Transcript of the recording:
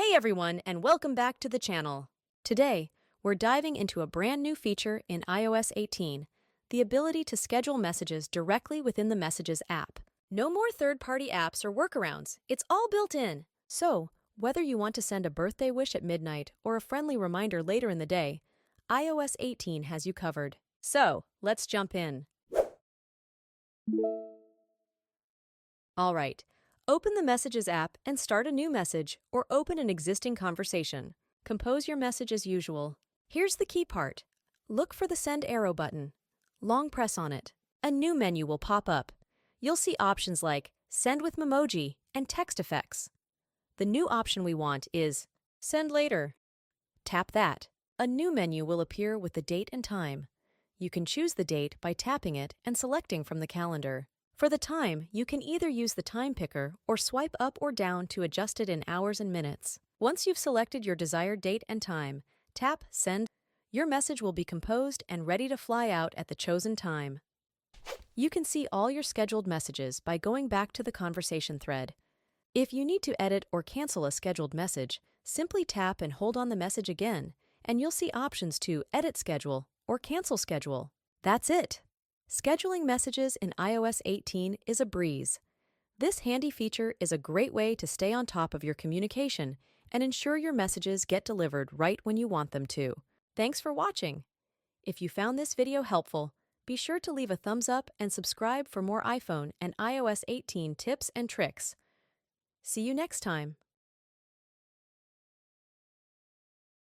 Hey everyone, and welcome back to the channel. Today, we're diving into a brand new feature in iOS 18, the ability to schedule messages directly within the Messages app. No more third-party apps or workarounds, it's all built in. So, whether you want to send a birthday wish at midnight or a friendly reminder later in the day, iOS 18 has you covered. So, let's jump in. All right. Open the Messages app and start a new message or open an existing conversation. Compose your message as usual. Here's the key part. Look for the send arrow button. Long press on it. A new menu will pop up. You'll see options like send with Memoji and text effects. The new option we want is send later. Tap that. A new menu will appear with the date and time. You can choose the date by tapping it and selecting from the calendar. For the time, you can either use the time picker or swipe up or down to adjust it in hours and minutes. Once you've selected your desired date and time, tap Send. Your message will be composed and ready to fly out at the chosen time. You can see all your scheduled messages by going back to the conversation thread. If you need to edit or cancel a scheduled message, simply tap and hold on the message again, and you'll see options to edit schedule or cancel schedule. That's it! Scheduling messages in iOS 18 is a breeze. This handy feature is a great way to stay on top of your communication and ensure your messages get delivered right when you want them to. Thanks for watching. If you found this video helpful, be sure to leave a thumbs up and subscribe for more iPhone and iOS 18 tips and tricks. See you next time.